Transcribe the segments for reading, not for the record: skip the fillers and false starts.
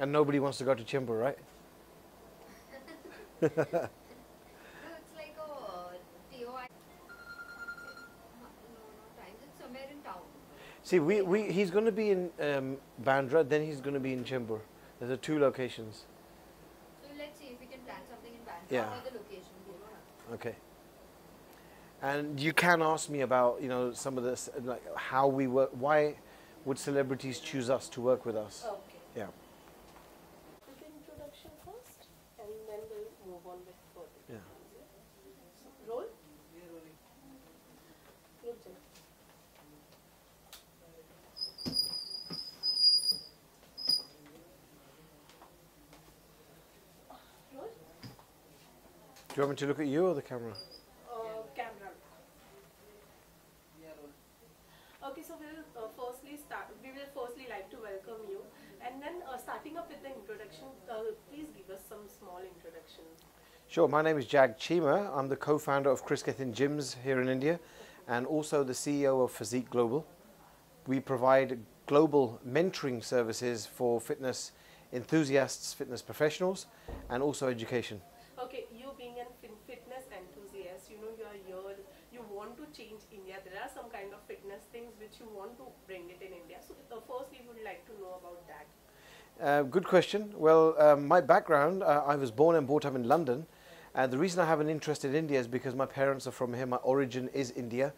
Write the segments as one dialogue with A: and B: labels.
A: And nobody wants to go to Chimba, right?
B: No, it's like a TOI. No, no times. It's somewhere in town.
A: See, he's going to be in Bandra, then he's going to be in Chimba. There's the two locations.
B: So let's see if we can plan something in Bandra
A: Yeah.
B: or the location. We don't know.
A: Okay. And you can ask me about, you know, some of this, like how we work. Why would celebrities choose us to work with us?
C: Okay.
A: Yeah.
C: Quick introduction first, and then we'll move on with further.
A: Yeah.
C: So, roll. Roll, Jen. Roll.
A: Do you want me to look at you or the camera?
C: Camera. Okay, so we'll firstly start. We will firstly like to welcome you, and then starting up with the introduction. Please give us some small introduction.
A: Sure. My name is Jag Chima. I'm the co-founder of Chris Gethin Gyms here in India, and also the CEO of Physique Global. We provide global mentoring services for fitness enthusiasts, fitness professionals, and also education.
C: Okay, you being a fitness enthusiast, you know you are here, you want to change India. There are some kind of fitness things which you want to bring it in India. So first we would like to know about that.
A: Good question. Well, my background, I was born and brought up in London. The reason I have an interest in India is because my parents are from here. My origin is India.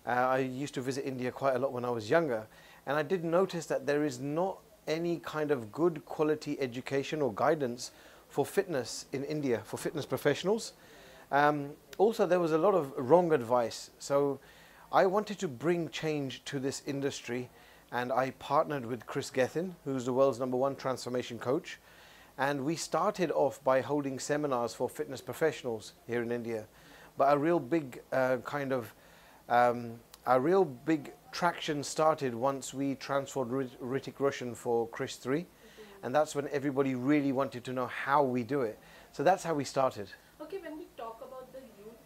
A: I used to visit India quite a lot when I was younger. And I did notice that there is not any kind of good quality education or guidance for fitness in India, for fitness professionals. Also, there was a lot of wrong advice. So I wanted to bring change to this industry, and I partnered with Chris Gethin, who's the world's #1 transformation coach. And we started off by holding seminars for fitness professionals here in India. But a real big traction started once we transferred Ritik Roshan for Chris 3. And that's when everybody really wanted to know how we do it. So that's how we started.
C: Okay, when we talk about the youth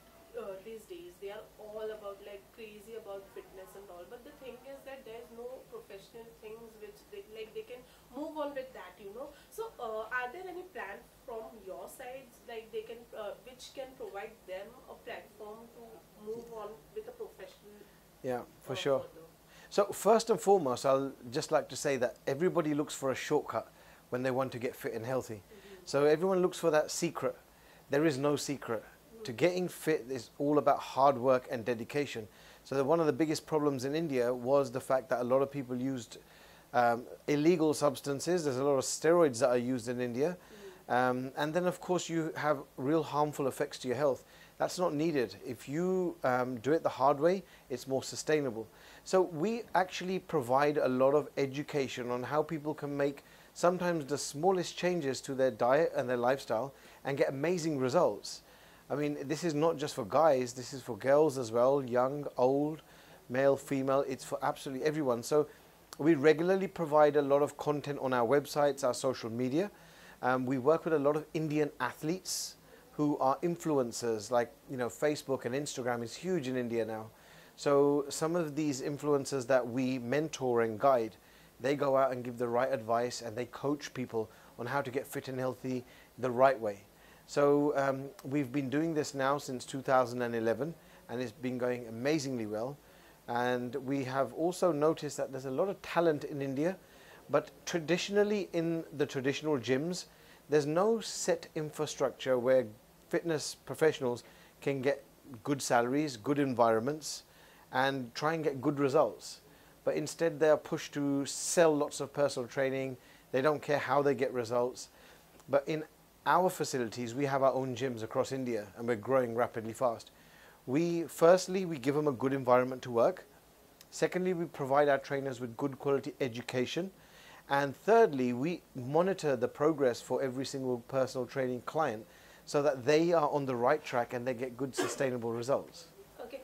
C: these days, they are all about like crazy about fitness and all. But the thing is that there's no professional things which they can move on with that, you know. So are there any plans from your side like they can which can provide them a platform to move on with a professional?
A: Yeah, for sure. So first and foremost, I'll just like to say that everybody looks for a shortcut when they want to get fit and healthy. So everyone looks for that secret. There is no secret. To getting fit is all about hard work and dedication. So one of the biggest problems in India was the fact that a lot of people used illegal substances. There's a lot of steroids that are used in India. And then of course you have real harmful effects to your health. That's not needed. If you do it the hard way, it's more sustainable. So we actually provide a lot of education on how people can make sometimes the smallest changes to their diet and their lifestyle and get amazing results. I mean, this is not just for guys, this is for girls as well, young, old, male, female, it's for absolutely everyone. So we regularly provide a lot of content on our websites, our social media. We work with a lot of Indian athletes who are influencers, like, you know, Facebook and Instagram is huge in India now. So some of these influencers that we mentor and guide, they go out and give the right advice and they coach people on how to get fit and healthy the right way. So we've been doing this now since 2011 and it's been going amazingly well. And we have also noticed that there's a lot of talent in India, but traditionally in the traditional gyms, there's no set infrastructure where fitness professionals can get good salaries, good environments, and try and get good results. But instead they are pushed to sell lots of personal training. They don't care how they get results. But in our facilities, we have our own gyms across India and we're growing rapidly fast. Firstly, we give them a good environment to work. Secondly, we provide our trainers with good quality education. And thirdly, we monitor the progress for every single personal training client so that they are on the right track and they get good sustainable results.
C: Okay,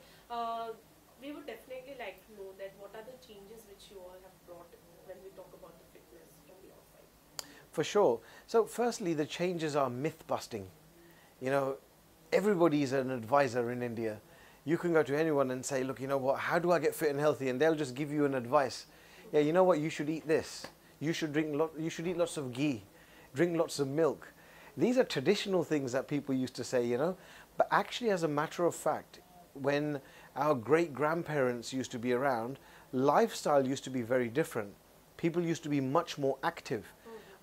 C: we would definitely like to know that what are the changes which you all have brought when we talk about the fitness from your side?
A: For sure. So firstly, the changes are myth busting. You know, everybody is an advisor in India. You can go to anyone and say, look, you know what, how do I get fit and healthy? And they'll just give you an advice. Yeah, you know what, you should eat this. You should eat lots of ghee. drink lots of milk. These are traditional things that people used to say, you know. But actually, as a matter of fact, when our great-grandparents used to be around, lifestyle used to be very different. People used to be much more active.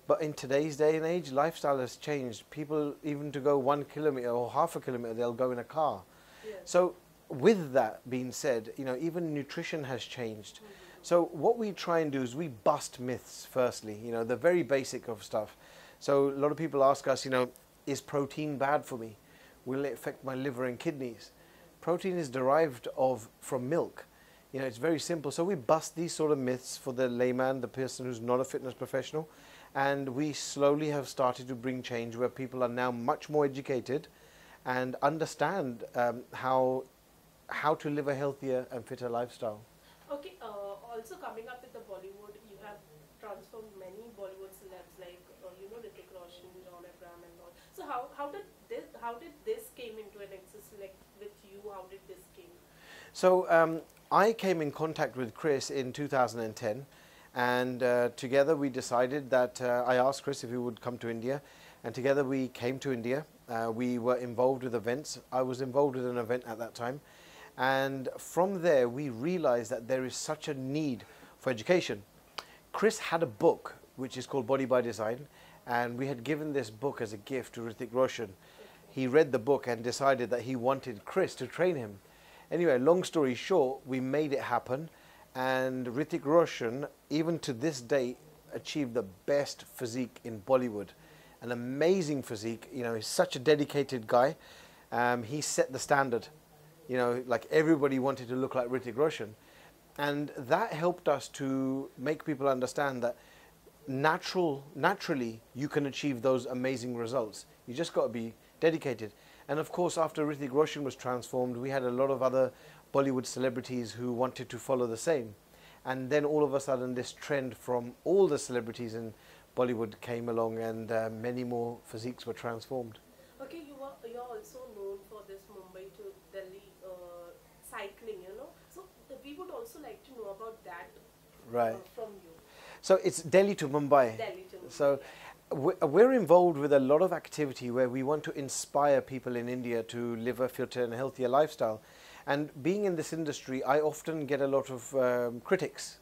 A: But in today's day and age, lifestyle has changed. People, even to go 1 kilometer or half a kilometer, they'll go in a car.
C: Yes.
A: So with that being said, you know, even nutrition has changed. So what we try and do is we bust myths firstly, you know, the very basic of stuff. So a lot of people ask us, you know, is protein bad for me? Will it affect my liver and kidneys? Protein is derived from milk. You know, it's very simple. So we bust these sort of myths for the layman, the person who's not a fitness professional. And we slowly have started to bring change where people are now much more educated and understand how to live a healthier and fitter lifestyle.
C: Okay, also coming up with the Bollywood, you have transformed many Bollywood celebs like you know, Hrithik Roshan, John Abraham and all. So how did this came into an existence, like with you, how did this came?
A: So I came in contact with Chris in 2010, and together we decided that I asked Chris if he would come to India, and together we came to India. We were involved with events. I was involved with an event at that time. And from there, we realized that there is such a need for education. Chris had a book, which is called Body by Design, and we had given this book as a gift to Hrithik Roshan. He read the book and decided that he wanted Chris to train him. Anyway, long story short, we made it happen, and Hrithik Roshan, even to this day, achieved the best physique in Bollywood. An amazing physique. You know, he's such a dedicated guy. He set the standard. You know, like everybody wanted to look like Hrithik Roshan. And that helped us to make people understand that naturally you can achieve those amazing results. You just got to be dedicated. And of course, after Hrithik Roshan was transformed, we had a lot of other Bollywood celebrities who wanted to follow the same. And then all of a sudden this trend from all the celebrities in Bollywood came along, and many more physiques were transformed.
C: Okay, you're also known for this Mumbai to Delhi cycling, you know. So we would also like to know about that from you.
A: So it's Delhi to Mumbai.
C: Delhi to Mumbai.
A: So we're involved with a lot of activity where we want to inspire people in India to live a fitter and healthier lifestyle. And being in this industry, I often get a lot of critics.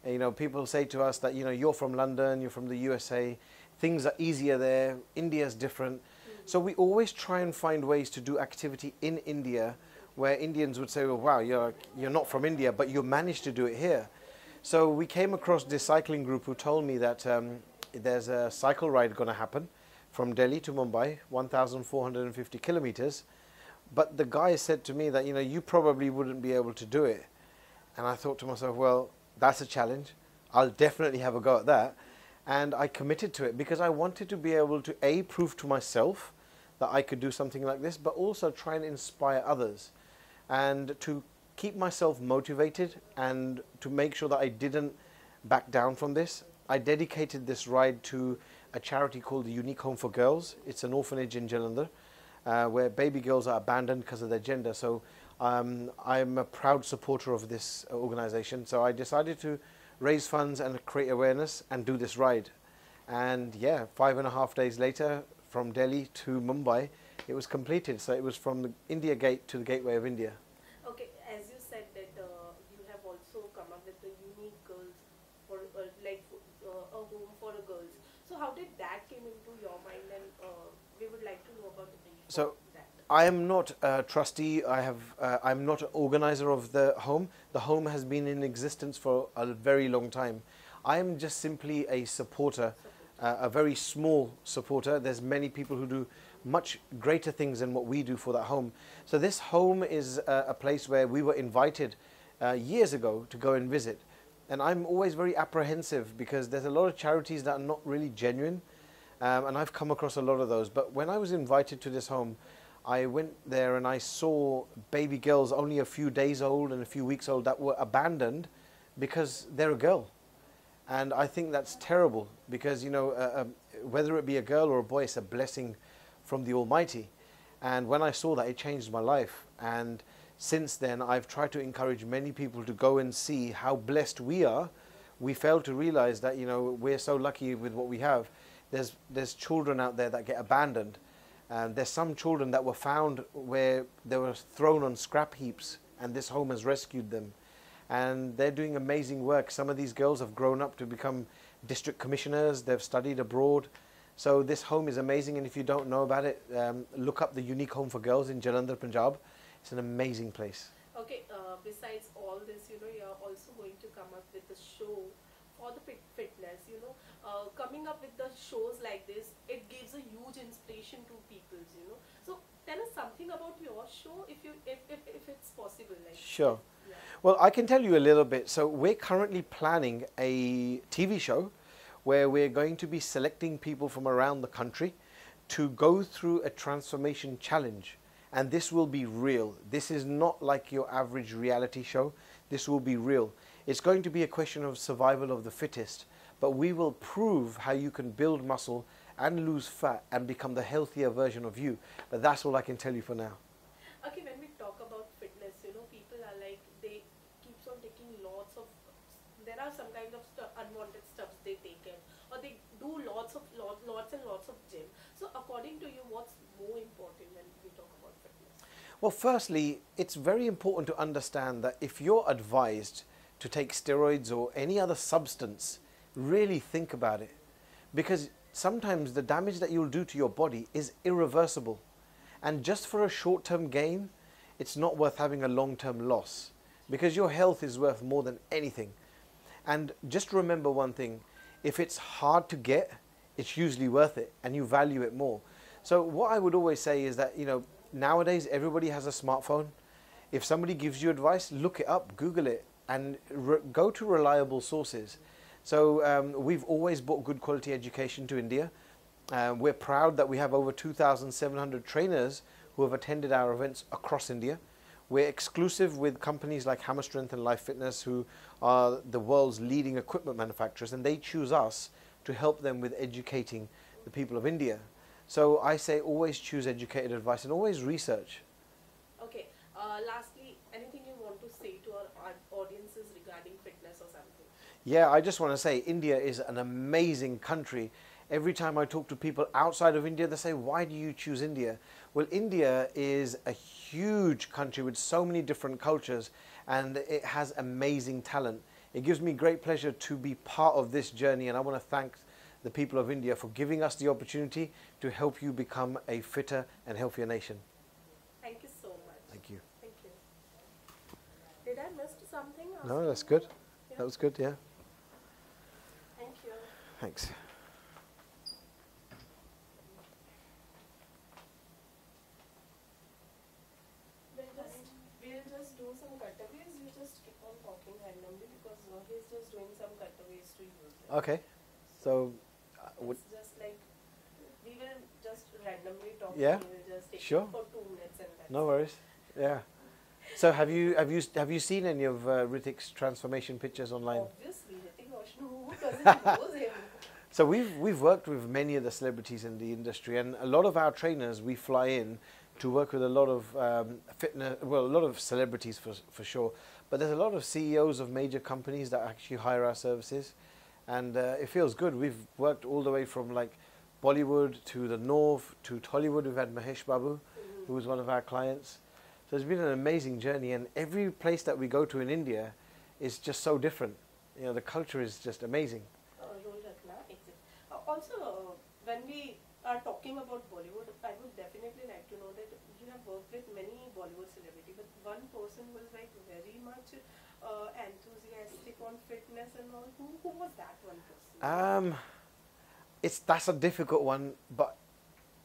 A: You know, people say to us that, you know, you're from London, you're from the USA, things are easier there, India's different. So we always try and find ways to do activity in India where Indians would say, well, wow, you're not from India, but you managed to do it here. So we came across this cycling group who told me that there's a cycle ride going to happen from Delhi to Mumbai, 1,450 kilometers. But the guy said to me that, you know, you probably wouldn't be able to do it. And I thought to myself, well, that's a challenge. I'll definitely have a go at that. And I committed to it because I wanted to be able to, A, prove to myself that I could do something like this, but also try and inspire others. And to keep myself motivated and to make sure that I didn't back down from this, I dedicated this ride to a charity called the Unique Home for Girls. It's an orphanage in Jalandhar where baby girls are abandoned because of their gender. So I'm a proud supporter of this organization. So I decided to raise funds and create awareness and do this ride. And yeah, 5.5 days later, from Delhi to Mumbai, it was completed. So it was from the India Gate to the Gateway of India.
C: Okay, as you said that you have also come up with the unique girls for a home for the girls. So how did that came into your mind, and we would like to know about the brief.
A: So
C: that.
A: I am not a trustee. I'm not an organizer of the home. The home has been in existence for a very long time. I am just simply a supporter, a very small supporter. There's many people who do much greater things than what we do for that home. So this home is a place where we were invited years ago to go and visit. And I'm always very apprehensive because there's a lot of charities that are not really genuine. And I've come across a lot of those. But when I was invited to this home, I went there and I saw baby girls only a few days old and a few weeks old that were abandoned because they're a girl. And I think that's terrible because, you know, whether it be a girl or a boy, it's a blessing from the Almighty. And when I saw that, it changed my life. And since then, I've tried to encourage many people to go and see how blessed we are. We fail to realize that, you know, we're so lucky with what we have. There's children out there that get abandoned. There's some children that were found where they were thrown on scrap heaps, and this home has rescued them. And they're doing amazing work. Some of these girls have grown up to become district commissioners. They've studied abroad. So this home is amazing, and if you don't know about it, look up the Unique Home for Girls in Jalandhar, Punjab. It's an amazing place.
C: Okay, besides all this, you're also going to come up with a show for the fitness, coming up with the shows like this, it gives a huge inspiration to people, So tell us something about your show, if it's possible. Like,
A: Sure.
C: Yeah.
A: Well, I can tell you a little bit. So we're currently planning a TV show where we're going to be selecting people from around the country to go through a transformation challenge. And this will be real. This is not like your average reality show. This will be real. It's going to be a question of survival of the fittest, but we will prove how you can build muscle and lose fat and become the healthier version of you. But that's all I can tell you for now.
C: Okay, when we talk about fitness, people are like, they keeps on taking lots of, there are some kind of unwanted stuff they take in, or they do lots and lots of gym. So according to you, what's more important when we talk about fitness?
A: Well, firstly, it's very important to understand that if you're advised to take steroids or any other substance, really think about it. Because sometimes the damage that you'll do to your body is irreversible. And just for a short-term gain, it's not worth having a long-term loss. Because your health is worth more than anything. And just remember one thing, if it's hard to get, it's usually worth it and you value it more. So what I would always say is that, nowadays everybody has a smartphone. If somebody gives you advice, look it up, Google it, and go to reliable sources. So we've always brought good quality education to India. We're proud that we have over 2,700 trainers who have attended our events across India. We're exclusive with companies like Hammer Strength and Life Fitness, who are the world's leading equipment manufacturers, and they choose us to help them with educating the people of India. So I say always choose educated advice and always research.
C: Okay, lastly, anything you want to say to our audiences regarding fitness or something?
A: Yeah, I just want to say India is an amazing country. Every time I talk to people outside of India, they say, why do you choose India? Well, India is a huge country with so many different cultures, and it has amazing talent. It gives me great pleasure to be part of this journey, and I want to thank the people of India for giving us the opportunity to help you become a fitter and healthier nation.
C: Thank you so much.
A: Thank you.
C: Thank you. Did I miss something?
A: No, that's good.
C: Yeah.
A: That was good, yeah.
C: Thank you.
A: Thanks.
C: We'll just do some cutaways. You just keep on talking randomly because he's just doing some cutaways to use them.
A: Okay. So,
C: It's just like we will just randomly talk.
A: Yeah,
C: We will just take
A: sure.
C: it for 2 minutes and that's
A: no worries. Yeah. So have you seen any of Ritik's transformation pictures online?
C: Obviously, Hrithik Roshan, who doesn't know him?
A: So we've worked with many of the celebrities in the industry, and a lot of our trainers we fly in to work with a lot of fitness, well, a lot of celebrities for sure. But there's a lot of CEOs of major companies that actually hire our services, and it feels good. We've worked all the way from like Bollywood to the North to Tollywood. We've had Mahesh Babu, who was one of our clients. So it's been an amazing journey, and every place that we go to in India is just so different. The culture is just amazing.
C: Also, when we are talking about Bollywood, I would definitely like to know that you have worked with many Bollywood celebrities, but one person who was like very much enthusiastic on fitness and all. Who was that one person?
A: That's a difficult one, but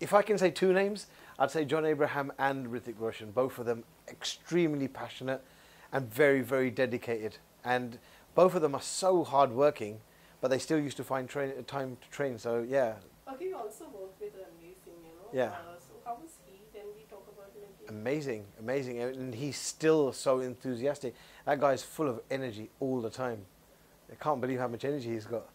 A: if I can say two names, I'd say John Abraham and Hrithik Roshan. Both of them extremely passionate and very, very dedicated. And both of them are so hardworking, but they still used to find time to train. So yeah.
C: Okay, you also worked with Ranveer Singh,
A: Yeah.
C: So how was he when we talk about him?
A: Amazing, amazing. And he's still so enthusiastic. That guy's full of energy all the time. I can't believe how much energy he's got.